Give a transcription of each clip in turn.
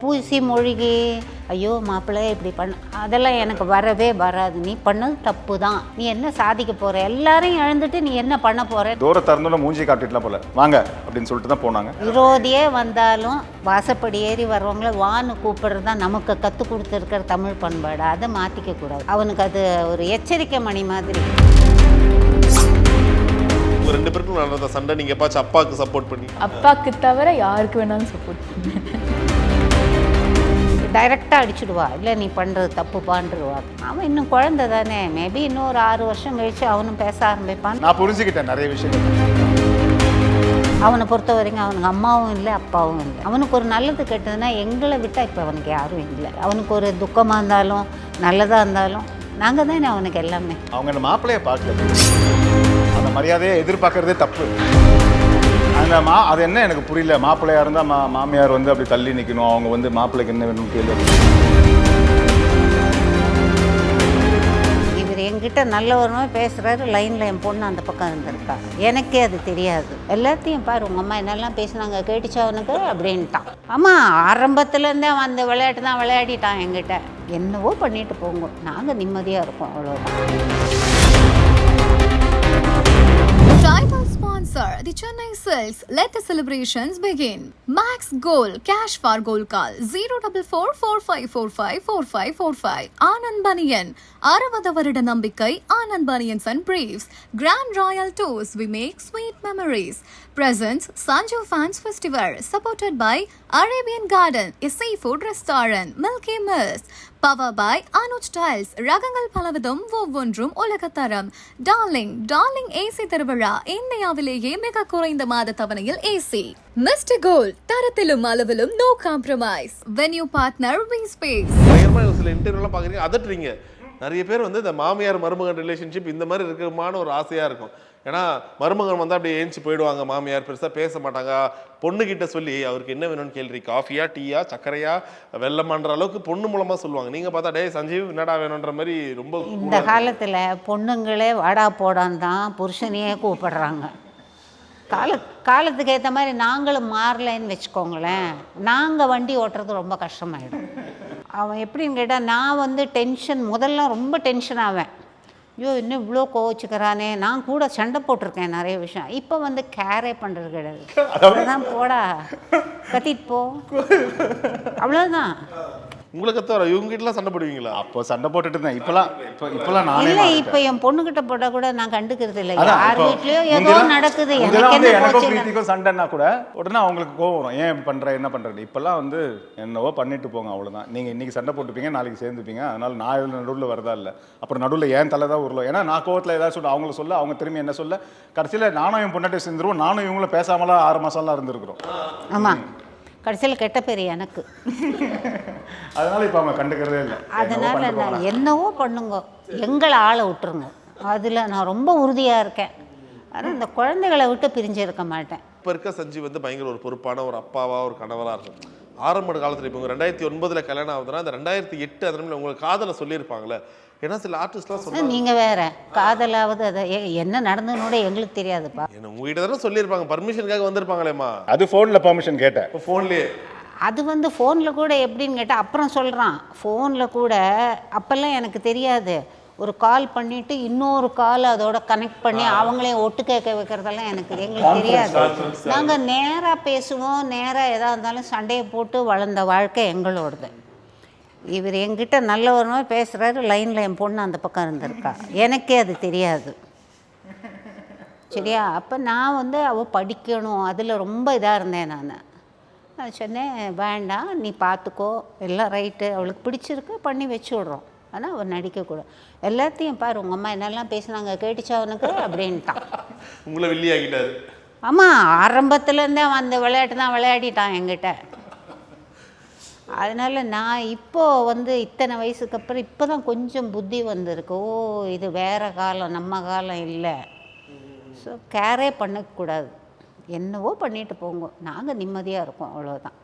பூசி மொழிகி ஐயோ மாப்பிள்ளை இப்படி பண்ண அதெல்லாம் எனக்கு வரவே வராது. நீ பண்ணது தப்பு தான். நீ என்ன சாதிக்க போற? எல்லாரையும் இழந்துட்டு நீ என்ன பண்ண போற? தூர திறந்தோட மூஞ்சி காட்டிட்டுலாம் போல வாங்க அப்படின்னு சொல்லிட்டு தான் போனாங்க. விரோதியே வந்தாலும் வாசப்படி ஏறி வர்றவங்கள வான்னு கூப்பிடுறது தான் நமக்கு கற்றுக் கொடுத்துருக்கிற தமிழ் பண்பாடு. அதை மாற்றிக்க கூடாது. அவனுக்கு அது ஒரு எச்சரிக்கை மணி மாதிரி. ரெண்டு பேருக்கும் நடந்த சண்டை நீங்க எப்பாச்சும் அப்பாவுக்கு சப்போர்ட் பண்ணி? அப்பாவுக்கு தவிர யாருக்கு வேணாலும் சப்போர்ட் பண்ணேன். டைரெக்டாக அடிச்சுடுவா, இல்லை நீ பண்ணுறது தப்புப்பான்ருவா. அவன் இன்னும் குழந்தை தானே, மேபி இன்னும் ஒரு 6 வருஷம் கழிச்சு அவனும் பேச ஆரம்பிப்பான். நான் புரிஞ்சுக்கிட்டேன் நிறைய விஷயங்கள். அவனை பொறுத்த வரைக்கும் அவனுக்கு அம்மாவும் இல்லை அப்பாவும் இல்லை. அவனுக்கு ஒரு நல்லது கெட்டதுன்னா எங்களை விட்டால் இப்போ அவனுக்கு யாரும் இல்லை. அவனுக்கு ஒரு துக்கமாக இருந்தாலும் நல்லதாக இருந்தாலும் நாங்கள் தானே அவனுக்கு எல்லாமே. அவங்க அந்த மாப்பிள்ளையை பார்க்கல, அந்த மரியாதையை எதிர்பார்க்கறதே தப்பு. அந்த அது என்ன எனக்கு புரியல. மாப்பிள்ளையா இருந்தால் மாமியார் வந்து அப்படி தள்ளி நிற்கணும், அவங்க வந்து மாப்பிள்ளைக்கு என்ன வேணும்னு கேள்வி. இவர் என்கிட்ட நல்லவருமே பேசுகிறாரு, லைனில் என் பொண்ணு அந்த பக்கம் இருந்திருக்கா. எனக்கே அது தெரியாது. எல்லாத்தையும் பாரு உங்கள் அம்மா என்னெல்லாம் பேசுனாங்க கேட்டுச்சா அவனுக்கு அப்படின்ட்டான். ஆமாம், ஆரம்பத்துலேருந்தே அவன் அந்த விளையாட்டு தான் விளையாடிட்டான் என்கிட்ட. என்னவோ பண்ணிட்டு போங்க, நாங்கள் நிம்மதியாக இருக்கோம், அவ்வளோதான். Title sponsor the Chennai Silks. Let the celebrations begin. Max Gold Cash for Gold Call 04445454545. Anand Baniyan 60 வருட நம்பிக்கை. Anand Baniyans and Briefs. Grand Royal Tours. We make sweet memories. Presents Sanju Fans Festival. Supported by Arabian Garden, a seafood restaurant. Milky Mills. Power by Anuj Tiles. ரகங்கள் பலவிதம் ஒவ்வொன்றும் உலகத்தரம். Darling AC திருவிழா. இந்தியாவிலேயே மிக குறைந்த மாத தவணையில் ஏசி. மிஸ்டர் கோல்ட், தரத்திலும் அளவிலும் no compromise. Venue partner V space. பயங்கரமா சில இன்டர்வியூலாம் பாக்குறீங்க, அதட்டுறீங்க. நிறைய பேர் வந்து இந்த மாமியார் மருமகன் ரிலேஷன்ஷிப் இந்த மாதிரி இருக்குமான ஒரு ஆசையா இருக்கும். ஏன்னா மருமகன் வந்தால் அப்படியே ஏஞ்சி போயிடுவாங்க, மாமியார் பெருசாக பேச மாட்டாங்க. பொண்ணுகிட்ட சொல்லி அவருக்கு என்ன வேணும்னு கேள்வி, காஃபியா டீயா சர்க்கரையா வெள்ளமான்ற அளவுக்கு பொண்ணு மூலமாக சொல்லுவாங்க. நீங்கள் பார்த்தா டே சஞ்சீவ் என்னடா வேணுன்ற மாதிரி ரொம்ப. இந்த காலத்தில் பொண்ணுங்களே வாடா போடான்னு தான் புருஷனையே கூப்பிடுறாங்க. காலத்துக்கு ஏற்ற மாதிரி நாங்களும் மாறலைன்னு வச்சுக்கோங்களேன், நாங்கள் வண்டி ஓட்டுறது ரொம்ப கஷ்டமாயிடும். அவன் எப்படின்னு கேட்டால், நான் வந்து முதல்ல ரொம்ப டென்ஷன் ஆவேன். ஐயோ இன்னும் இவ்வளோ கோவச்சுக்கிறானே. நான் கூட சண்டை போட்டிருக்கேன் நிறைய விஷயம். இப்போ வந்து கேரே பண்ணுறது கிடையாது. அவ்வளோதான், போடா கத்திட்டு போ, அவ்வளோதான். உங்களை கத்த இவங்க கிட்டலாம் சண்டை போடுவீங்களா? அப்போ சண்டை போட்டுட்டு இருந்தேன். இப்பெல்லாம் நானே இல்லை, இப்போ என் பொண்ணுகிட்ட போட்டால் கூட நான் கண்டுக்கிறது இல்லை. யார் வீட்லேயோ ஏதோ நடக்குது, எனக்கும் பிரீத்திக்கும் சண்டைன்னா கூட உடனே அவங்களுக்கு கோவம் வரும். ஏன் பண்ணுற என்ன பண்ணுறது. இப்போல்லாம் வந்து என்னவோ பண்ணிட்டு போங்க, அவ்வளோதான். நீங்கள் இன்றைக்கி சண்டை போட்டுப்பீங்க, நாளைக்கு சேர்ந்துப்பீங்க. அதனால் நான் இதில் நடுவில் வரதா இல்லை. அப்புறம் நடுவில் ஏன் தலை தான் உருளும். ஏன்னா நான் கோவத்தில் ஏதாவது சொல்ல அவங்கள சொல்ல, அவங்க திரும்பி என்ன சொல்ல, கடைசியில் நானும் என் பொண்ணாட்டி சேர்ந்துருவோம். நானும் இவங்களும் பேசாமலாம் 6 மாதம்லாம் இருந்துருக்குறோம். ஆமாம், கடைசியில் கெட்ட பேர் எனக்கு. அதனால இப்போ அவங்க கண்டுக்கிறதே இல்லை. அதனால நான் என்னவோ பண்ணுங்க, எங்களை ஆளை விட்டுருங்க, அதில் நான் ரொம்ப உறுதியாக இருக்கேன். ஆனால் இந்த குழந்தைகளை விட்டு பிரிஞ்சு இருக்க மாட்டேன். இப்போ இருக்க சஞ்சீவ் வந்து பயங்கர ஒரு பொறுப்பான ஒரு அப்பாவா ஒரு கணவராக இருக்கும். ஆரம்ப காலத்தில் இப்போ 2009 கல்யாணம் ஆகுதுன்னா அந்த 2008 அதனால உங்களுக்கு காதலை சொல்லியிருப்பாங்களே. ஏன்னா சில ஆர்டிஸ்ட்லாம் சொன்னாங்க. நீங்கள் வேற காதலாவது அதை என்ன நடந்ததுன்னு எங்களுக்கு தெரியாதுப்பா. உங்ககிட்ட தானே சொல்லியிருப்பாங்க, பர்மிஷனுக்காக வந்திருப்பாங்களேம்மா. அது ஃபோனில் பர்மிஷன் கேட்டேன். இப்போ ஃபோன்லேயே அது வந்து ஃபோனில் கூட எப்படின்னு கேட்டால் அப்புறம் சொல்கிறான். ஃபோனில் கூட அப்போல்லாம் எனக்கு தெரியாது. ஒரு கால் பண்ணிவிட்டு இன்னொரு கால் அதோட கனெக்ட் பண்ணி அவங்களையும் ஒட்டு கேட்க வைக்கிறதெல்லாம் எங்களுக்கு தெரியாது. நாங்கள் நேராக பேசுவோம், நேராக எதாக இருந்தாலும் சண்டையை போட்டு வளர்ந்த வாழ்க்கை எங்களோடது. இவர் என்கிட்ட நல்லவருமே பேசுகிறாரு, லைனில் என் பொண்ணு அந்த பக்கம் இருந்திருக்கா. எனக்கே அது தெரியாது. சரியா? அப்போ நான் வந்து அவள் படிக்கணும், அதில் ரொம்ப இதாக இருந்தேன். நான் சொன்னேன், வேண்டாம் நீ பார்த்துக்கோ, எல்லாம் ரைட்டு, அவளுக்கு பிடிச்சிருக்கு பண்ணி வச்சு விட்றோம். ஆனால் அவன் நடிக்கக்கூடாது. எல்லாத்தையும் பாரு உங்கள் அம்மா என்னெல்லாம் பேசுனாங்க கேட்டுச்சா அவனுக்கு அப்படின்ட்டான். உங்களை வில்லி ஆகிட்டாரு. ஆமாம், ஆரம்பத்துலேருந்தே அவன் அந்த விளையாட்டு தான் விளையாடிட்டான் என்கிட்ட. அதனால் நான் இப்போது வந்து இத்தனை வயசுக்கு அப்புறம் இப்போ தான் கொஞ்சம் புத்தி வந்திருக்கு. ஓ இது வேறு காலம், நம்ம காலம் இல்லை. ஸோ கேரே பண்ணக்கூடாது, என்னவோ பண்ணிட்டு போங்க, நாங்கள் நிம்மதியாக இருக்கோம், அவ்வளோதான்.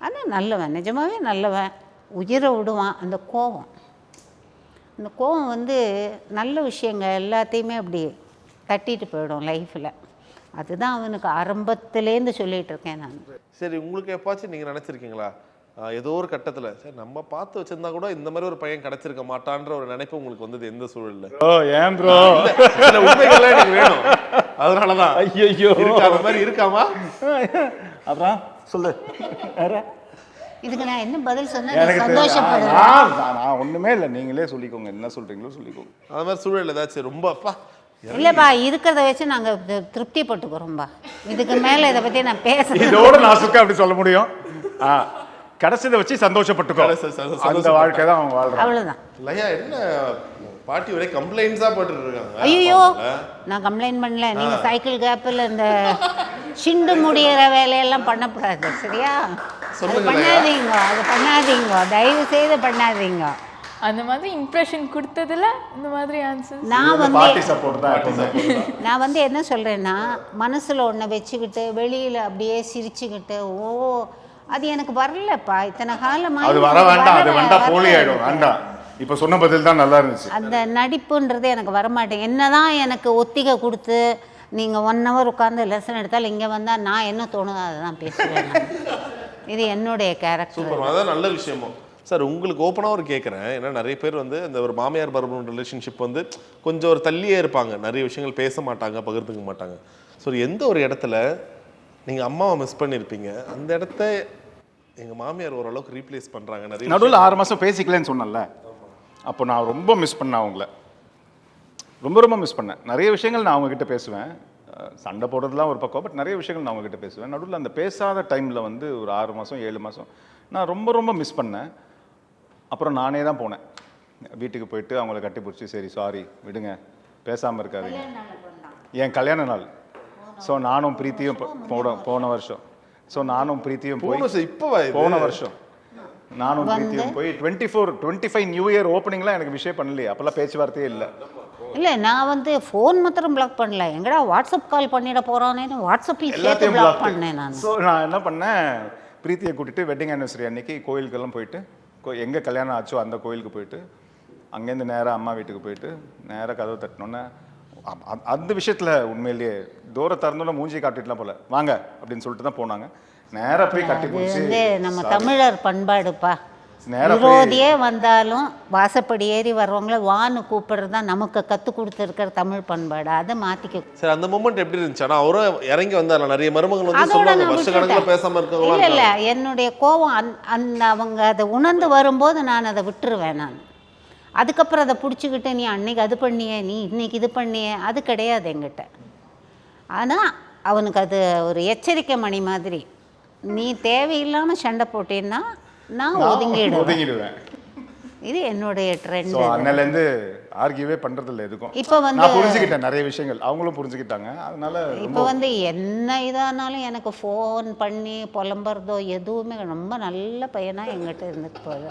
ஆனால் நல்லவன், நிஜமாகவே நல்லவன், உயிரை விடுவான். அந்த கோவம் வந்து நல்ல விஷயங்கள் எல்லாத்தையுமே அப்படி தட்டிட்டு போயிடும் லைஃப்பில். அதுதான் அவனுக்கு ஆரம்பத்துலேருந்து சொல்லிகிட்டு இருக்கேன் நான். சரி, உங்களுக்கு எப்பாச்சும் நீங்கள் நினச்சிருக்கீங்களா ஏதோ ஒரு கட்டத்துல சரி நம்ம பார்த்து வச்சிருந்தா கூட இந்த மாதிரி ஒரு பையன் கிடைச்சிருக்க மாட்டான்ற ஒரு நினைப்பு உங்களுக்கு வந்தது எந்த சூழல்ல? ப்ரோ ஏன் ப்ரோ சில உண்மைகள்லாம் எனக்கு வேணும், அதனாலதான். ஐயோ அந்த மாதிரி இருக்காமா? அப்புறம் சொல்லு இதுக்கு நான் என்ன பதில் சொன்னா எனக்கு சந்தோஷப்படுறேன். நான் ஒண்ணுமே இல்லை, நீங்களே சொல்லிக்கோங்க, என்ன சொல்றீங்களோ சொல்லிக்கோங்க. அது மாதிரி சூழல் ஏதாச்சும் ரொம்ப அப்பா இல்லப்பா, இருக்கிறத வச்சு நாங்க திருப்தி பட்டுக்கிறோம்பா. இதுக்கு மேல இதை பத்தி நான் பேசுறேன். இதோட நான் சுக்க அப்படி சொல்ல முடியும். கிடைச்சதை வச்சு சந்தோஷப்பட்டுக்கோ, அந்த வாழ்க்கை தான் அவங்க வாழ்றாங்க. அவ்வளவுதான். இல்லையா என்ன பாட்டி ஒரே கம்ப்ளைண்ட்ஸா போட்டுட்டு இருக்காங்க. ஐயோ நான் கம்ப்ளைண்ட் பண்ணல. நீங்க சைக்கிள் கேப்பில் இந்த சிண்டு முடிகிற வேலையெல்லாம் பண்ணக்கூடாது, சரியா? அது பண்ணாதீங்க, அது பண்ணாதீங்க, தயவு செய்து பண்ணாதீங்க. அந்த மாதிரி இம்ப்ரெஷன் கொடுத்ததுல இந்த மாதிரி ஆன்சர் நான் வந்து என்ன சொல்றேன்னா, மனசுல ஒன்றை வச்சுக்கிட்டு வெளியில அப்படியே சிரிச்சுக்கிட்டு அது எனக்கு வரலப்பா. இத்தனை காலமா அது வர வேண்டாம், அது வந்தா போலி ஆயிடும். வேண்டாம், இப்ப சொன்ன பதில் தான் நல்லா இருந்துச்சு. அந்த நடிப்புன்றது எனக்கு வரமாட்டேன். என்னதான் எனக்கு ஒத்திகை கொடுத்து நீங்கள் 1 hour உட்காந்து லெசன் எடுத்தாலும் இங்கே வந்தால் நான் என்ன தோணுதோ அதை தான் பேசுவேன். இது என்னுடைய கேரக்டர். சூப்பர், அதான் நல்ல விஷயமும். சார் உங்களுக்கு ஓப்பனாக ஒரு கேட்குறேன், ஏன்னா நிறைய பேர் வந்து இந்த ஒரு மாமியார் மருமகன் ரிலேஷன்ஷிப் வந்து கொஞ்சம் ஒரு தள்ளியே இருப்பாங்க, நிறைய விஷயங்கள் பேச மாட்டாங்க, பகிர்ந்துக்க மாட்டாங்க. ஸோ எந்த ஒரு இடத்துல நீங்கள் அம்மாவை மிஸ் பண்ணியிருப்பீங்க, அந்த இடத்த எங்கள் மாமியார் ஓரளவுக்கு ரீப்ளேஸ் பண்ணுறாங்க. நிறைய நடுவில் 6 மாதம் பேசிக்கலன்னு சொன்னல, அப்போ நான் ரொம்ப மிஸ் பண்ணேன் அவங்கள, ரொம்ப மிஸ் பண்ணேன். நிறைய விஷயங்கள் நான் அவங்ககிட்ட பேசுவேன், சண்டை போடுறதுலாம் ஒரு பக்கம், பட் நிறைய விஷயங்கள் நான் அவங்ககிட்ட பேசுவேன். நடுவில் அந்த பேசாத டைமில் வந்து ஒரு 6 மாதம் 7 மாதம் நான் ரொம்ப மிஸ் பண்ணேன். அப்புறம் நானே தான் போனேன் வீட்டுக்கு, போயிட்டு அவங்கள கட்டி பிடிச்சி, சரி சாரி விடுங்க, பேசாமல் இருக்காதீங்க. என் கல்யாண நாள். ஸோ நானும் பிரீத்தியும் போன வருஷம், ஸோ நானும் பிரீத்தியும் போய் போன வருஷம் நானும் பிரீத்தியும் போய் 24-25 நியூ இயர் ஓப்பனிங்லாம் எனக்கு விஷயம் பண்ணலையே, அப்போல்லாம் பேச்சுவார்த்தையே இல்லை. இல்லை, நான் வந்து ஃபோன் மாத்திரம் பிளாக் பண்ணல, எங்கடா வாட்ஸ்அப் கால் பண்ணிட போகிறானேன்னு வாட்ஸ்அப்பில் எல்லாத்தையும் பிளாக் பண்ணேன் நான். ஸோ நான் என்ன பண்ணேன், பிரீத்தியை கூட்டிட்டு வெட்டிங் ஆனிவர்சரி அன்னைக்கு கோயிலுக்கெல்லாம் போயிட்டு, எங்கே கல்யாணம் ஆச்சோ அந்த கோயிலுக்கு போயிட்டு, அங்கேருந்து நேராக அம்மா வீட்டுக்கு போயிட்டு நேராக கதவு தட்டினோன்னே அந்த விஷயத்தில் உண்மையிலேயே தூர திறந்தோன்னே மூஞ்சி காட்டிட்டுலாம் போல, வாங்க அப்படின்னு சொல்லிட்டு தான் போனாங்க. நேராக போய் கட்டி பிடிச்சி, நம்ம தமிழர் பண்பாடுப்பா, விரோதியே வந்தாலும் வாசப்படி ஏறி வர்றவங்கள வான்னு கூப்பிடுறது தான் நமக்கு கற்றுக் கொடுத்துருக்கிற தமிழ் பண்பாடு. அதை மாற்றிக்க. சார் அந்த மூமெண்ட் எப்படி இருந்துச்சு? ஆனால் அவரும் இறங்கி வந்தார், நிறைய மருமகள் வந்து சொல்லுவாங்க வருஷக்கணக்கில் பேசாமல் இருக்காங்க. இல்லை என்னுடைய கோவம் அந்த அவங்க அதை உணர்ந்து வரும்போது நான் அதை விட்டுருவேன். நான் அதுக்கப்புறம் அதை பிடிச்சிக்கிட்டு நீ அன்னைக்கு அது பண்ணியே, நீ இன்னைக்கு இது பண்ணியே, அது கிடையாது என்கிட்ட. ஆனால் அவனுக்கு அது ஒரு எச்சரிக்கை மணி மாதிரி. நீ தேவையில்லாமல் சண்டை போட்டேன்னா நான் ஒதுங்கிடுவேன். இது என்னுடைய ட்ரெண்ட். அன்னையிலேருந்து ஆர்கியூவே பண்றது இல்லை எதுக்கும். இப்போ வந்து நான் புரிஞ்சுக்கிட்டேன், நிறைய விஷயங்கள் அவங்களும் புரிஞ்சுக்கிட்டாங்க. அதனால இப்போ வந்து என்ன இதானாலும் எனக்கு ஃபோன் பண்ணி புலம்புறதோ எதுவுமே, ரொம்ப நல்ல பையனாக எங்கிட்ட இருந்துட்டு போகுது,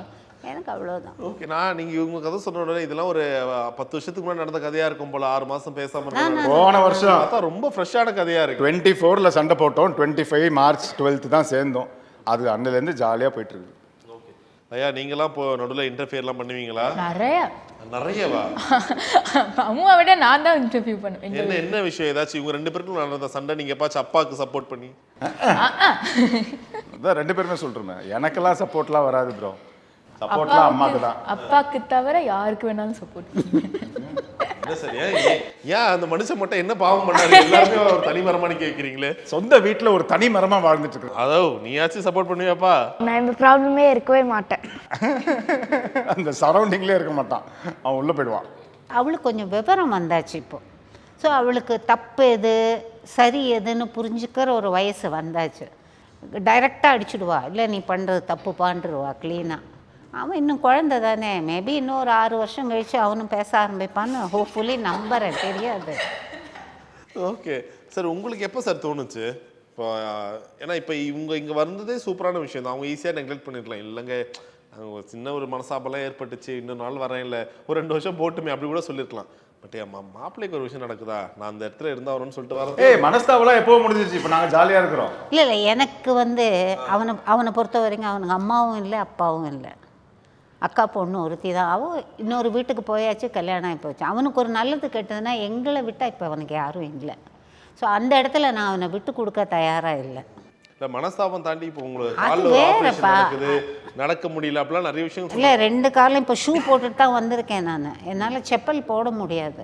எனக்கு அவ்வளோதான். ஓகே, நான் நீங்கள் இவங்க கதை சொன்ன இதெல்லாம் ஒரு 10 வருஷத்துக்கு முன்னாடி நடந்த கதையாக இருக்கும் போல. 6 மாதம் பேசாமல் இருக்காங்க. போன வருஷம் அதான் ரொம்ப ஃப்ரெஷ்ஷான கதையாக இருக்கு. 24ல் சண்டை போட்டோம், 25 மார்ச் 12 தான் சேர்ந்தோம். அது அன்னிலேருந்து ஜாலியாக போயிட்டு இருக்கு. ஓகே ஐயா, நீங்களாம் இப்போ நடுவில் இன்டர்ஃபியர்லாம் பண்ணுவீங்களா? நிறையவா? அம்மா விட நான் தான் இன்டர்வியூ பண்ணுவேன். என்ன விஷயம்? ஏதாச்சும் இவங்க 2 பேருக்கும் நடந்த சண்டை நீங்க எப்பாச்சும் அப்பாவுக்கு சப்போர்ட் பண்ணி? அதான் 2 பேருமே சொல்றேன், எனக்கெல்லாம் சப்போர்ட்லாம் வராது ப்ரோ, சப்போர்ட்லாம் அம்மாக்கு தான். அப்பாக்கு தவிர யாருக்கு வேணாலும் சப்போர்ட் பண்ணுவேன். ஏன் அந்த மனுஷன் மட்டும் என்ன பாவம் பண்ணாரு? எல்லாருமே ஒரு தனி மரமானு கேட்குறீங்களே. சொந்த வீட்டில் ஒரு தனி மரமா வாழ்ந்துட்டு இருக்கு. அதோ நீயாச்சும் சப்போர்ட் பண்ணுவியாப்பா? நான் இந்த ப்ராப்ளமே இருக்கவே மாட்டேன். அந்த சரௌண்டிங்லேயே இருக்க மாட்டான், அவன் உள்ளே போயிடுவான். அவளுக்கு கொஞ்சம் விவரம் வந்தாச்சு இப்போ. ஸோ அவளுக்கு தப்பு எது சரி எதுன்னு புரிஞ்சுக்கிற ஒரு வயசு வந்தாச்சு. டைரெக்டாக அடிச்சுடுவா, இல்லை நீ பண்ணுறது தப்பு பாண்டுருவா க்ளீனாக. அவன் இன்னும் குழந்தை தானே, மேபி இன்னும் ஒரு 6 வருஷம் கழிச்சு அவனும் பேச ஆரம்பிப்பான்னு ஹோப்ஃபுல்லி நம்புறேன், தெரியாது. ஓகே சார், உங்களுக்கு எப்போ சார் தோணுச்சு இப்போ? ஏன்னா இப்போ இவங்க இங்கே வந்ததே சூப்பரான விஷயம் தான், அவங்க ஈஸியாக நெக்லெக்ட் பண்ணிருக்கலாம். இல்லைங்க அவங்க சின்ன ஒரு மனசாப்பெல்லாம் ஏற்பட்டுச்சு, இன்னொரு நாள் வரேன், இல்லை ஒரு 2 வருஷம் போட்டுமே அப்படி கூட சொல்லியிருக்கலாம். பட் மாப்பிள்ளைக்கு ஒரு விஷயம் நடக்குதா, நான் அந்த இடத்துல இருந்தாவணும்னு சொல்லிட்டு வரேன். மனஸ்தாபெல்லாம் எப்போ முடிஞ்சிச்சு, இப்போ நாங்கள் ஜாலியாக இருக்கிறோம். இல்லை எனக்கு வந்து அவனை பொறுத்த வரைக்கும் அவனுக்கு அம்மாவும் இல்லை அப்பாவும் இல்லை, அக்கா பொண்ணு ஒருத்தி தான். அவன் இன்னொரு வீட்டுக்கு போயாச்சு, கல்யாணம் ஆகி போச்சு. அவனுக்கு ஒரு நல்லது கெட்டதுன்னா எங்களை விட்டால் இப்போ அவனுக்கு யாரும் இல்லை. ஸோ அந்த இடத்துல நான் அவனை விட்டு கொடுக்க தயாராக இல்லை. இல்லை மனஸ்தாபம் தாண்டி இப்போ உங்களுக்கு அது வேறப்பா, நடக்க முடியல அப்படிலாம் நிறைய விஷயம் இல்லை 2 காலம் இப்போ ஷூ போட்டுட்டு தான் வந்திருக்கேன் நான். என்னால் செப்பல் போட முடியாது.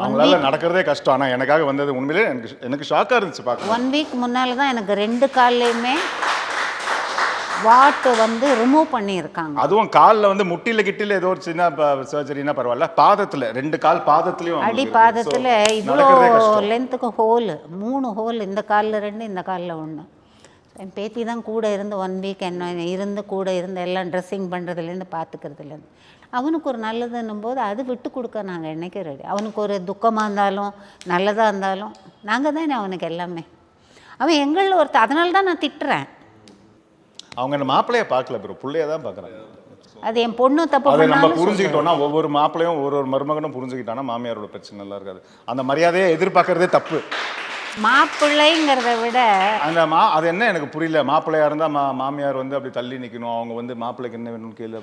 அவங்களால நடக்கிறதே கஷ்டம். ஆனால் எனக்காக வந்தது உண்மையிலே எனக்கு ஷாக்காக இருந்துச்சு பார்க்க. 1 வீக் முன்னால் தான் எனக்கு 2 கால்லையுமே வாட்டு வந்து ரிமூவ் பண்ணியிருக்காங்க. அதுவும் காலில் வந்து முட்டியில் கிட்டில ஏதோ ஒரு சின்ன சர்ஜரினா பரவாயில்ல, பாதத்தில் 2 கால் பாதத்துலேயும் அடி பாதத்தில் இவ்வளோ லென்த்துக்கு ஹோல், 3 ஹோல், இந்த காலில் 2 இந்த காலில் 1. என் பேத்தி தான் கூட இருந்து 1 வீக் என்ன இருந்து கூட இருந்து எல்லாம் ட்ரெஸ்ஸிங் பண்ணுறதுலேருந்து பார்த்துக்கிறதுலேருந்து. அவனுக்கு ஒரு நல்லதுன்னும் போது அது விட்டு கொடுக்க நாங்கள் என்றைக்கும் ரெடி. அவனுக்கு ஒரு துக்கமாக இருந்தாலும் நல்லதாக இருந்தாலும் நாங்கள் தானே அவனுக்கு எல்லாமே. அவன் எங்களில் ஒருத்தர், அதனால தான் நான் திட்டுறேன். அவங்க அந்த மாப்பிள்ளைய பார்க்கல ப்ரோ, பிள்ளைய தான் பார்க்குறாங்க. அது என் பொண்ணு தப்பு அதை நம்ம பண்ணாலும் புரிஞ்சுக்கிட்டோம்னா, ஒவ்வொரு மாப்பிள்ளையும் ஒரு மருமகனும் புரிஞ்சுக்கிட்டானா மாமியாரோட பிரச்சனை நல்லா இருக்காது. அந்த மரியாதையை எதிர்பார்க்கறதே தப்பு. மாப்பிள்ளைங்கிறத விட அந்த அது என்ன எனக்கு புரியல. மாப்பிள்ளையா இருந்தா மாமியார் வந்து அப்படி தள்ளி நிக்கணும், அவங்க வந்து மாப்பிள்ளைக்கு என்ன வேணும்னு கேளு.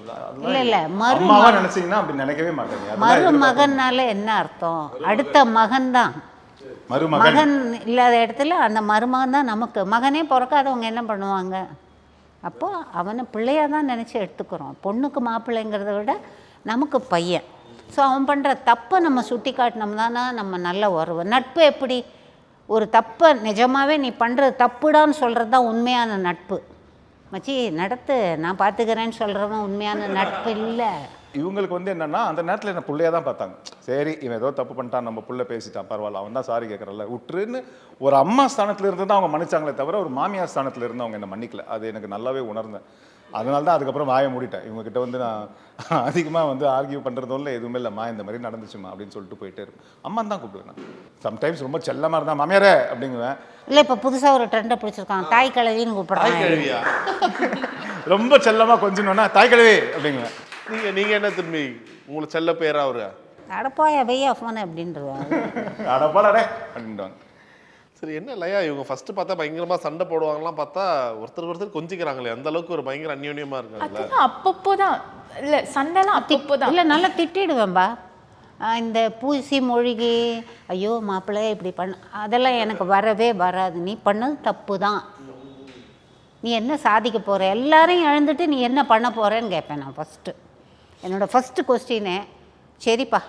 இல்ல அம்மாவா நினைச்சீங்கன்னா அப்படி நினைக்கவே மாட்டேங்க. மருமகன்னால என்ன அர்த்தம்? அடுத்த மகன் தான். மகன் இல்லாத இடத்துல அந்த மருமகன் தான் நமக்கு. மகனே பிறக்காதவங்க என்ன பண்ணுவாங்க? அப்போ அவனை பிள்ளையாக தான் நினச்சி எடுத்துக்கிறோம். பொண்ணுக்கு மாப்பிள்ளைங்கிறத விட நமக்கு பையன். ஸோ அவன் பண்ணுற தப்பை நம்ம சுட்டி காட்டினோம்னா நம்ம நல்ல உறவு. நட்பு எப்படி? ஒரு தப்பை நிஜமாகவே நீ பண்ணுறது தப்புடான்னு சொல்கிறது தான் உண்மையான நட்பு. மச்சி நடத்து, நான் பார்த்துக்கிறேன்னு சொல்கிறவன் உண்மையான நட்பு இல்லை. இவங்களுக்கு வந்து என்னன்னா, அந்த நேரத்தில் என்ன பிள்ளையா தான் பார்த்தாங்க. சரி இவன் ஏதோ தப்பு பண்ணிட்டான், நம்ம பிள்ளை பேசிட்டான், பரவாயில்ல, அவன் தான் சாரி கேட்கறல, விட்டுருன்னு ஒரு அம்மா ஸ்தானத்தில் இருந்து தான் அவங்க மன்னிச்சாங்களே தவிர ஒரு மாமியார் ஸ்தானத்தில் இருந்து அவங்க என்ன மன்னிக்கல. அது எனக்கு நல்லாவே உணர்ந்தேன். அதனால தான் அதுக்கப்புறம் வாயை மூடிட்டேன். இவங்ககிட்ட வந்து நான் அதிகமாக வந்து ஆர்கியூ பண்ணுறதும் எதுவுமே இல்லைம்மா, இந்த மாதிரி நடந்துச்சுமா அப்படின்னு சொல்லிட்டு போயிட்டே இருக்கும். அம்மான்னு தான் கூப்பிடுவேன். சம்டைம்ஸ் ரொம்ப செல்லமாக இருந்தால் மாமியாரே அப்படிங்குவேன். இல்லை இப்போ புதுசாக ஒரு ட்ரெண்டை பிடிச்சிருக்காங்க, தாய் கிழவின்னு கூப்பிட்றாங்க. ரொம்ப செல்லமாக கொஞ்சம்னா தாய் கிழவி அப்படிங்குவேன். நீங்க என்ன திரும்பி உங்களை செல்ல பேரா அவரு அடப்பாயா வெய்யா ஃபோன் அப்படின்றாங்க. அடப்பாடே அப்படின்றாங்க. சரி என்ன இல்லையா இவங்க ஃபர்ஸ்ட் பார்த்தா பயங்கரமா சண்டை போடுவாங்கலாம், பார்த்தா ஒருத்தர் கொஞ்சிக்கிறாங்களே, அந்த அளவுக்கு ஒரு பயங்கர அந்யோன்யமா இருக்காங்க. அதுதான் அப்பப்போ தான், இல்லை சண்டைலாம் அப்பப்போ தான். இல்லை நல்லா திட்டிடுவேன்பா. இந்த பூசி மொழிகி ஐயோ மாப்பிள்ளை இப்படி அதெல்லாம் எனக்கு வரவே வராது. நீ பண்ணது தப்பு தான், நீ என்ன சாதிக்க போகிற, எல்லாரையும் இழந்துட்டு நீ என்ன பண்ண போகிறேன்னு கேட்பேன் நான் ஃபஸ்ட்டு. என்னோடய ஃபஸ்ட்டு கொஸ்டினே சரிப்பா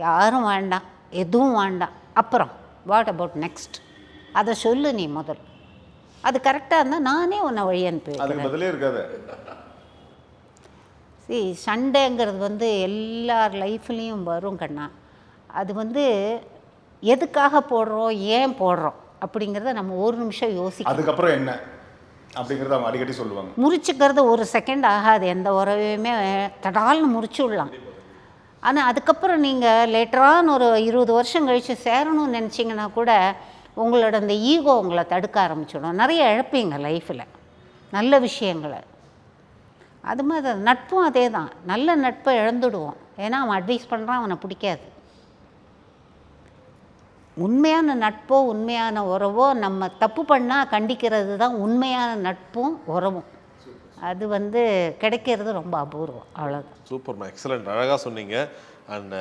யாரும் வேண்டாம், எதுவும் வேண்டாம், அப்புறம் வாட் அபவுட் நெக்ஸ்ட், அதை சொல்லு நீ முதல். அது கரெக்டாக இருந்தால் நானே உன்னை வழி அனுப்பி பதிலே இருக்காது. சரி சண்டைங்கிறது வந்து எல்லார் லைஃப்லேயும் வரும் கண்ணா. அது வந்து எதுக்காக போடுறோம், ஏன் போடுறோம் அப்படிங்கிறத நம்ம ஒரு நிமிஷம் யோசிக்கணும். அதுக்கப்புறம் என்ன அப்படிங்கிறத அவங்க அடிக்கடி சொல்லுவாங்க. முறிச்சுக்கிறது 1 செகண்ட் ஆகாது. எந்த உறவையுமே தடால்னு முறிச்சு விடலாம். ஆனால் அதுக்கப்புறம் நீங்கள் லேட்டரான ஒரு 20 வருஷம் கழித்து சேரணும்னு நினச்சிங்கன்னா கூட உங்களோட அந்த ஈகோ உங்களை தடுக்க ஆரம்பிச்சிடும். நிறைய இழப்பீங்க லைஃப்பில் நல்ல விஷயங்களை. அது மாதிரி நட்பும் அதே தான். நல்ல நட்பை இழந்துடுவோம். ஏன்னா அவன் அட்வைஸ் பண்ணுறான், அவனை பிடிக்காது. உண்மையான நட்போ உண்மையான உறவோ நம்ம தப்பு பண்ணால் கண்டிக்கிறது தான் உண்மையான நட்பும் உறவும். அது வந்து கிடைக்கிறது ரொம்ப அபூர்வம். அவ்வளோதான். சூப்பர்மா, எக்ஸலண்ட், அழகாக சொன்னீங்க. அண்ட்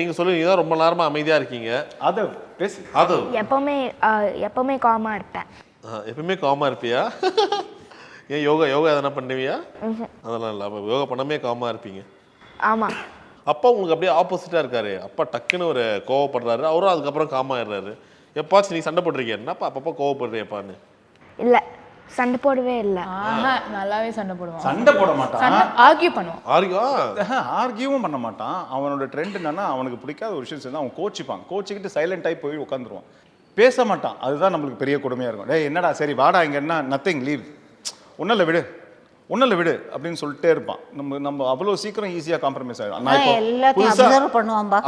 நீங்கள் சொல்லுங்க தான் ரொம்ப நேரமாக அமைதியாக இருக்கீங்க. அது பேசு. அது எப்பவுமே காமாக இருப்பேன். எப்பவுமே காமாக இருப்பியா? ஏன் யோகா எதனா பண்ணுவியா? அதெல்லாம் இல்லை, அப்போ யோகா பண்ணாமே காமாக இருப்பீங்க. ஆமாம். அப்பா உங்களுக்கு அப்படியே ஆப்போசிட்டாக இருக்காரு. அப்பா டக்குன்னு ஒரு கோவப்படுறாரு, அவரும் அதுக்கப்புறம் காமாயிடுறாரு. எப்பாச்சும் நீ சண்டை போட்டிருக்கீங்க? என்னப்பா அப்பப்போ கோவப்படுறியப்பான்னு? இல்லை சண்டை போடவே இல்லை. நல்லாவே சண்டை போடுவான். சண்டை போட மாட்டான், ஆர்கியூ பண்ணுவான். ஆர்கியூவும் பண்ண மாட்டான். அவனோட ட்ரெண்ட் என்னன்னா, அவனுக்கு பிடிக்காத ஒரு விஷயம் செஞ்சா அவன் கோச்சிக்கிட்டு சைலண்ட் ஆகி போய் உட்காந்துருவான், பேச மாட்டான். அதுதான் நம்மளுக்கு பெரிய கொடுமையாக இருக்கும். டேய் என்னடா சரி வாடா இங்கே, என்ன நத்திங் லீவ், ஒன்றும் இல்லை விடு அப்படின்னு சொல்லிட்டே இருப்பான். நம்ம அவ்வளோ சீக்கிரம் ஈஸியாக காம்ப்ரமைஸ் ஆகிடும்.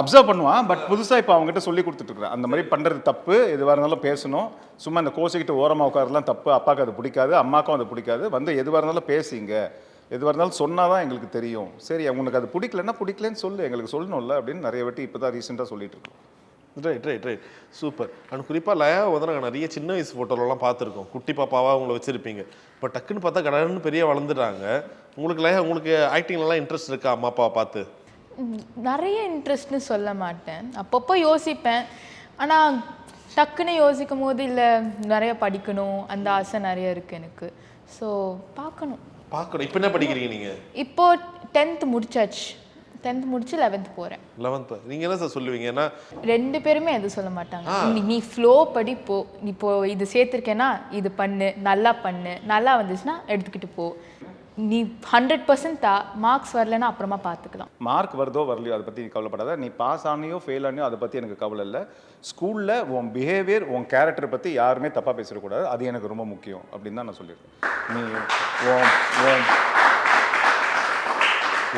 அப்சர்வ் பண்ணுவான். பட் புதுசாக இப்போ அவங்ககிட்ட சொல்லி கொடுத்துட்டு இருக்கிறேன், அந்த மாதிரி பண்ணுறது தப்பு, எதுவாக இருந்தாலும் பேசணும், சும்மா இந்த கோச்சிக்கிட்டு ஓரமாக உட்காரலாம் தப்பு. அப்பாவுக்கு அது பிடிக்காது, அம்மாவுக்கும் அது பிடிக்காது. வந்து எதுவாக இருந்தாலும் பேசிங்க, எதுவாக இருந்தாலும் சொன்னால் தான் எங்களுக்கு தெரியும். சரி உனக்கு அது பிடிக்கலன்னு சொல்லு, எங்களுக்கு சொல்லணும்ல அப்படின்னு நிறைய வாட்டி இப்போ தான் ரீசெண்டாக சொல்லிட்டு இருக்கோம். Right super. அண்ட் குறிப்பாக லயா வந்து நாங்கள் நிறைய சின்ன வயசு ஃபோட்டோலலாம் பார்த்துருக்கோம். குட்டி பாப்பாவாக உங்களை வச்சுருப்பீங்க. இப்போ டக்குன்னு பார்த்தா கடன்னு பெரிய வளர்ந்துட்டாங்க. உங்களுக்கு ஆக்டிங்லாம் இன்ட்ரெஸ்ட் இருக்கா அம்மா அப்பாவை பார்த்து? நிறைய இன்ட்ரெஸ்ட்னு சொல்ல மாட்டேன், அப்பப்போ யோசிப்பேன். ஆனால் டக்குன்னு யோசிக்கும் போது இல்லை நிறைய படிக்கணும் அந்த ஆசை நிறைய இருக்குது எனக்கு. ஸோ பார்க்கணும். இப்போ என்ன படிக்கிறீங்க நீங்க? இப்போ 10th முடிச்சாச்சு. 10th முடிச்சு 11th போகிறேன். 11th. நீங்க என்ன சார் சொல்லுவீங்க? ஏன்னா 2 பேருமே எதுவும் சொல்ல மாட்டாங்க. நீ ஃப்ளோ படி போ. இப்போ இது சேர்த்துருக்கேன்னா இது பண்ணு, நல்லா பண்ணு, நல்லா வந்துச்சுன்னா எடுத்துக்கிட்டு போ. நீ 100% தா, மார்க்ஸ் வரலன்னா அப்புறமா பார்த்துக்கலாம். மார்க் வருதோ வரலையோ அதை பற்றி கவலைப்படாத. நீ பாஸ் ஆனியோ ஃபெயில் ஆனியோ அதை பற்றி எனக்கு கவலை இல்லை. ஸ்கூலில் உன் பிஹேவியர், உன் கேரக்டரை பற்றி யாருமே தப்பாக பேசிடக்கூடாது. அது எனக்கு ரொம்ப முக்கியம் அப்படின்னு தான் நான் சொல்லியிருக்கேன். நீ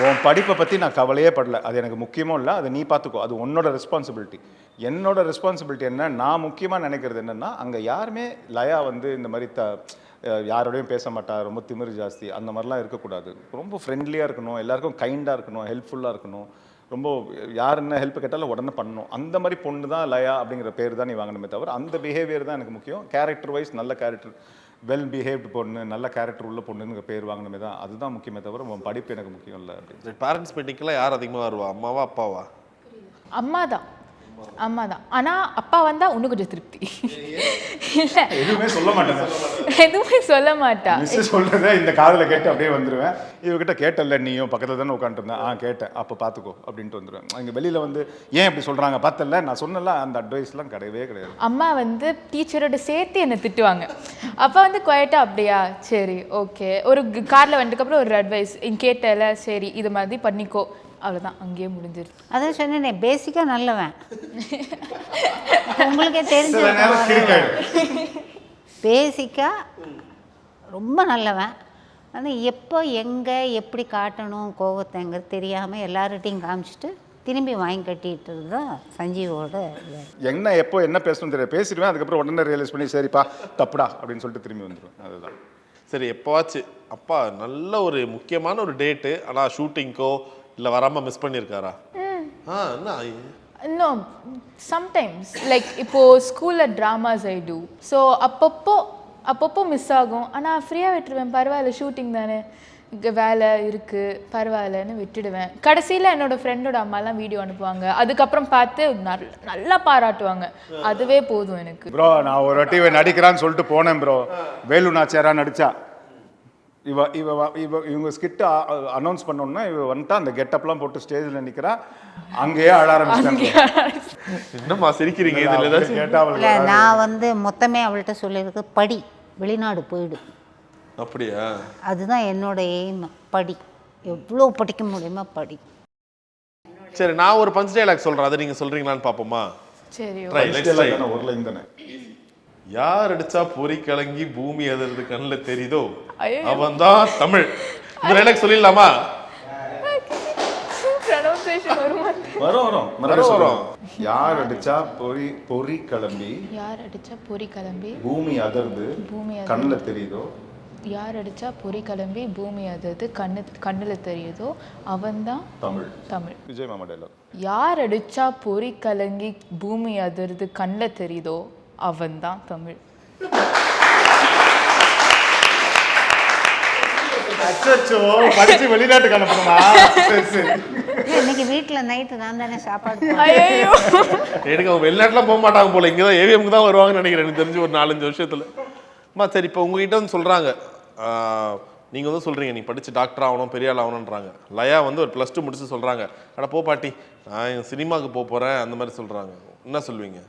உன் படிப்பை பற்றி நான் கவலையே படல. அது எனக்கு முக்கியமும் இல்லை. அதை நீ பார்த்துக்கோ. அது உன்னோட ரெஸ்பான்சிபிலிட்டி. என்னோட ரெஸ்பான்சிபிலிட்டி என்ன, நான் முக்கியமாக நினைக்கிறது என்னென்னா, அங்கே யாருமே லயா வந்து இந்த மாதிரி யாரோடையும் பேச மாட்டா, ரொம்ப திமிரு ஜாஸ்தி, அந்த மாதிரிலாம் இருக்கக்கூடாது. ரொம்ப ஃப்ரெண்ட்லியாக இருக்கணும், எல்லாருக்கும் கைண்டாக இருக்கணும், ஹெல்ப்ஃபுல்லாக இருக்கணும், ரொம்ப யார் என்ன ஹெல்ப் கேட்டாலும் உடனே பண்ணணும். அந்த மாதிரி பொண்ணு தான் லயா அப்படிங்கிற பேர் தான் நீ வாங்கணுமே தவிர அந்த பிஹேவியர் தான் எனக்கு முக்கியம். கேரக்டர் வைஸ் நல்ல கேரக்டர், வெல் பிஹேவ்டு பொண்ணு, நல்ல கேரக்டர் உள்ள பொண்ணுங்கிற பேர் வாங்கணுமே தான். அதுதான் முக்கியமே தவிர உன் படிப்பு எனக்கு முக்கியம் இல்லை அப்படின்னு. பேரண்ட்ஸ் மீட்டிங்லாம் யார் அதிகமாக வருவா? அம்மாவா அப்பாவா? அம்மா தான். ஆனால் அப்பா வந்தால் இன்னும் கொஞ்சம் திருப்தி. இல்லை எதுவுமே சொல்ல மாட்டேன். எதுவுமே சொல்ல மாட்டா. மிஸ் சொல்றதை இந்த காதில் கேட்டு அப்படியே வந்துடுவேன். இவகிட்ட கேட்டல, நீயும் பக்கத்தில் தானே உட்காந்துருந்தேன். கேட்டேன், அப்போ பார்த்துக்கோ அப்படின்ட்டு வந்துடுவேன். இங்கே வெளியில் வந்து ஏன் இப்படி சொல்கிறாங்க பார்த்தல, நான் சொன்னல, அந்த அட்வைஸ்லாம் கிடையவே கிடையாது. அம்மா வந்து டீச்சரோட சேர்த்து என்னை திட்டுவாங்க. அப்போ வந்து குவைட்டாக அப்படியா சரி ஓகே, ஒரு காரில் வந்துட்டுக்கப்புறம் ஒரு அட்வைஸ் கேட்டல, சரி இது மாதிரி பண்ணிக்கோ, அவ்வளோதான், அங்கேயே முடிஞ்சிருச்சு. அதான் சொன்னேன், பேசிக்காக நல்லவன். உங்களுக்கே தெரிஞ்ச பேசிக்காக ரொம்ப நல்லவன். ஆனால் எப்போ எங்கே எப்படி காட்டணும் கோவத்தைங்கிறது தெரியாமல் எல்லார்கிட்டையும் காமிச்சிட்டு திரும்பி வாங்கி கட்டிட்டு தான் சஞ்சீவோட. என்ன எப்போ என்ன பேசணும் தெரியாது, பேசிடுவேன். அதுக்கப்புறம் உடனே ரியலைஸ் பண்ணி சரிப்பா தப்புடா அப்படின்னு சொல்லிட்டு திரும்பி வந்துடுவேன். அதுதான். சரி, எப்போவாச்சு அப்பா நல்ல ஒரு முக்கியமான ஒரு டேட்டு ஆனால் ஷூட்டிங்க்கோ இல்லை வராமல் மிஸ் பண்ணியிருக்காரா? என்ன? No, sometimes like இப்போது ஸ்கூலில் ட்ராமாஸ் ஐ டூ. ஸோ அப்பப்போ மிஸ் ஆகும். ஆனால் ஃப்ரீயாக விட்டுருவேன், பரவாயில்ல ஷூட்டிங் தானே, இங்கே வேலை இருக்குது பரவாயில்லன்னு விட்டுடுவேன். கடைசியில் என்னோடய ஃப்ரெண்டோட அம்மாலாம் வீடியோ அனுப்புவாங்க, அதுக்கப்புறம் பார்த்து நல்லா பாராட்டுவாங்க. அதுவே போதும் எனக்கு. ப்ரோ நான் ஒரு வாட்டி நடிக்கிறான்னு சொல்லிட்டு போனேன் ப்ரோ. வேலு நாச்சியாரா நடிச்சா. இவங்க ஸ்கிட்ட அனௌன்ஸ் பண்ணோன்னா இவ வந்துட்டா, அந்த கெட்டப்லாம் போட்டு ஸ்டேஜில் நிற்கிறா. அங்கேயே அழ ஆரம்பிச்சிட்டாங்க. என்னம்மா சிரிக்கிறீங்க? இதில் கேட்டா இல்லை, நான் வந்து மொத்தமே அவள்கிட்ட சொல்லியிருக்கு, படி, வெளிநாடு போயிடு. அப்படியா? அதுதான் என்னோட எய்ம். படி, எவ்வளோ படிக்க முடியுமா படி. சரி, நான் ஒரு பஞ்ச் டைலாக் சொல்கிறேன், அதை நீங்கள் சொல்கிறீங்களான்னு பார்ப்போமா? சரி. ஒரு லைன் தானே. யார் அடிச்சா பொறி கலங்கி பூமி அதிர்ந்து கண்ணில் தெரியுதோ அவன் தான் தமிழ். இந்த டைலாக் சொல்லிடலாமா? வரும். யார் அடிச்சா பொறி கிளம்பி, யார் அடிச்சா பொறி கிளம்பி பூமி அதிர்ந்து கண்ணில் தெரியுதோ, யார் அடிச்சா பொறி கிளம்பி பூமி அதிர்ந்து கண்ணில் தெரியுதோ அவன்தான் தமிழ். விஜய் மாமா டைலாக். யார் அடிச்சா பொறி கலங்கி பூமி அதிர்ந்து கண்ணில் தெரியுதோ அவன்தான் தமிழ். படிச்சு வெளிநாட்டுக்கு அனுப்பணுமா? இன்னைக்கு வீட்டில் நைட்டு நான் தானே சாப்பாடு. ஐயோ, எனக்கு அவங்க வெளிநாட்டுலாம் போக மாட்டாங்க போல, இங்கே தான் ஏவிஎம்க்கு தான் வருவாங்கன்னு நினைக்கிறேன் எனக்கு தெரிஞ்சு ஒரு 4-5 வருஷத்துல. அம்மா சரி, இப்போ உங்ககிட்ட வந்து சொல்கிறாங்க, நீங்கள் வந்து சொல்கிறீங்க நீ படித்து டாக்டர் ஆகணும், பெரிய ஆள் ஆகணுன்றாங்க. லயா வந்து ஒரு +2 முடிச்சு சொல்கிறாங்க, அட போ பாட்டி நான் சினிமாவுக்கு போகிறேன் அந்த மாதிரி சொல்கிறாங்க. என்ன சொல்லுவீங்க?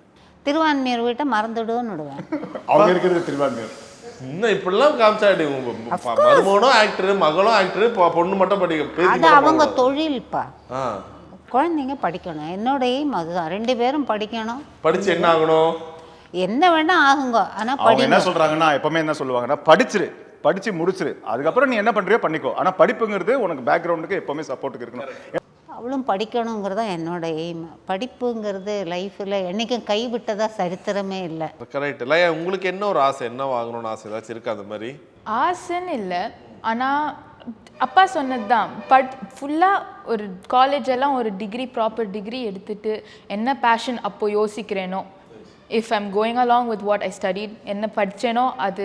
திருவான்மையூர் வீட்டை மறந்துடுன்னு விடுவேன். அவங்க இருக்கிறது திருவான்மையூர். இன்னும் இப்படிலாம் காமிச்சாடி, மருமகனும் ஆக்டர், மகளும் ஆக்டர், பொண்ணு மட்டும் படிக்க. அது அவங்க தொழில்ப்பா. குழந்தைங்க படிக்கணும், என்னோட எய்ம் அதுதான். 2 பேரும் படிக்கணும். படிச்சு என்ன ஆகணும்? என்ன வேணா ஆகுங்க, ஆனா அவங்க என்ன சொல்றாங்கன்னா, எப்பவுமே என்ன சொல்லுவாங்கன்னா, படிச்சு முடிச்சிரு, அதுக்கப்புறம் நீ என்ன பண்றியோ பண்ணிக்கோ, ஆனா படிப்புங்கிறது உனக்கு பேக்ரவுண்டுக்கு எப்பவுமே சப்போர்ட்டுக்கு இருக்கணும். அவளும் படிக்கணுங்கிறதா என்னோட எய்ம். படிப்புங்கிறது லைஃப்பில் என்றைக்கும் கைவிட்டதா சரித்திரமே இல்லை. கரெக்ட். இல்லை, உங்களுக்கு என்ன ஒரு ஆசை, என்ன வாங்கணும்னு ஆசை ஏதாச்சும் இருக்கா? அந்த மாதிரி ஆசைன்னு இல்லை, ஆனால் அப்பா சொன்னது தான். ஃபுல்லாக ஒரு காலேஜ் எல்லாம் ஒரு ப்ராப்பர் டிகிரி எடுத்துட்டு என்ன பேஷன் அப்போ யோசிக்கிறேனோ, if I'm going along with what I studied, என்ன படித்தேனோ அது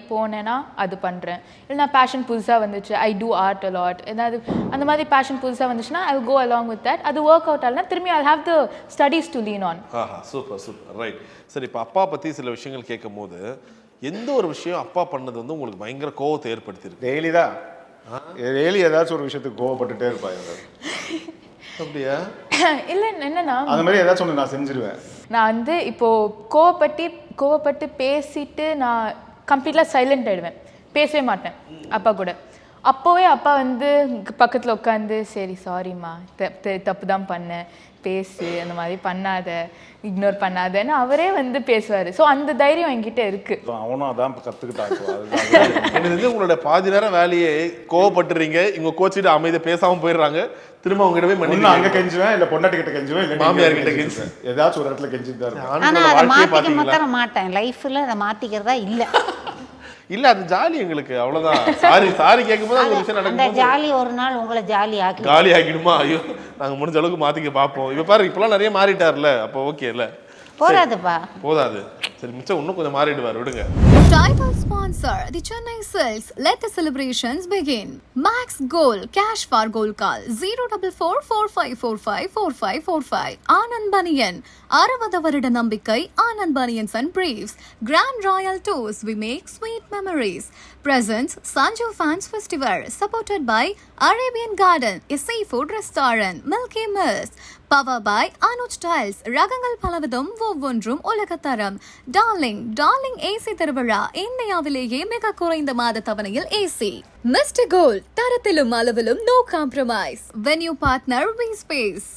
போனேன்னா அது பண்ணுறேன். இல்லைனா பேஷன் புதுசாக வந்துச்சு, ஐ டூ ஆர்ட் அலாட், ஏதாவது அந்த மாதிரி பேஷன் புதுசாக வந்துச்சுன்னா I will go along with that. அது ஒர்க் அவுட் ஆகலாம், திரும்பி I have the studies to lean on. Super right. சரி, இப்போ அப்பா பற்றி சில விஷயங்கள் கேட்கும் போது எந்த ஒரு விஷயம் அப்பா பண்ணது வந்து உங்களுக்கு பயங்கர கோவத்தை ஏற்படுத்தியிருக்கு? டெய்லி தான், டெய்லி ஏதாச்சும் ஒரு விஷயத்துக்கு கோவப்பட்டுட்டே இருப்பாங்க. அப்படியா? இல்லை என்னன்னா அந்த மாதிரி ஏதாச்சும் ஒன்று நான் செஞ்சிருவேன். நான் வந்து இப்போது கோவப்பட்டு பேசிட்டு நான் கம்ப்ளீட்டாக சைலண்ட் ஆகிடுவேன், பேசவே மாட்டேன் அப்பா கூட. அப்போவே அப்பா வந்து பக்கத்தில் உட்காந்து சரி சாரிம்மா, தப்பு தான் பண்ணேன், பேசு, அந்த மாதிரி பண்ணாத, இக்னோர் பண்ணாதன்னு அவரே வந்து பேசுவார். ஸோ அந்த தைரியம் என்கிட்ட இருக்கு. அவனும் அதான் கற்றுக்கிட்டான். எனக்கு வந்து உங்களோட பாதி நேரம் வேலையே கோவப்பட்டுறீங்க, இவங்க கோச்சிட்டு அமைதியாக பேசாமல் போயிடுறாங்க, திரும்ப அவங்க போய் மன்னிப்பு அங்க கெஞ்சுவேன், இல்ல பொண்டாட்டி கிட்ட கெஞ்சுவேன், இல்ல மாமியார் கிட்ட கெஞ்சுவேன், ஏதாச்சும் ஒரு இடத்துல கெஞ்சிட்டு தான் இருப்பேன். ஆனா அதை மாத்திக்க மாத்திரம் மாட்டேன், லைஃப்ல அதை மாத்திக்கிறதா இல்ல. இல்ல அது ஜாலி எங்களுக்கு, அவ்வளவுதான். சாரி கேட்கும்போது அந்த விஷயம் அந்த நடக்கும். ஜாலி ஒரு நாள் உங்களை ஜாலி காலி ஆக்கிடுமா? ஐயோ, நாங்க முடிஞ்ச அளவுக்கு மாத்திக்க பார்ப்போம். இப்ப பாரு, இப்பெல்லாம் நிறைய மாறிட்டார்ல, அப்போ ஓகே இல்ல? போறாதுப்பா, போதாது. சரி, மிச்சம் இன்னும் கொஞ்சம் மாறிடுவார், விடுங்க. Title sponsor the Chennai Silks. Let the celebrations begin. Max Gold Cash for Gold Call 04445454545. Anand Baniyan 60 வருட நம்பிக்கை. Anand Baniyans and Briefs. Grand Royal Tours, we make sweet memories. Presents Sanju Fans Festival, supported by Arabian Garden, a seafood restaurant. Milky Mist, power by Anuj Tiles. ரகங்கள் பலவிதம், ஒவ்வொன்றும் உலகத்தரம். Darling AC திருவிழா, இந்தியாவிலேயே மிக குறைந்த மாத தவணையில் ஏசி. மிஸ்டர் கோல்ட், தரத்திலும் அளவிலும் no compromise. Venue partner V space.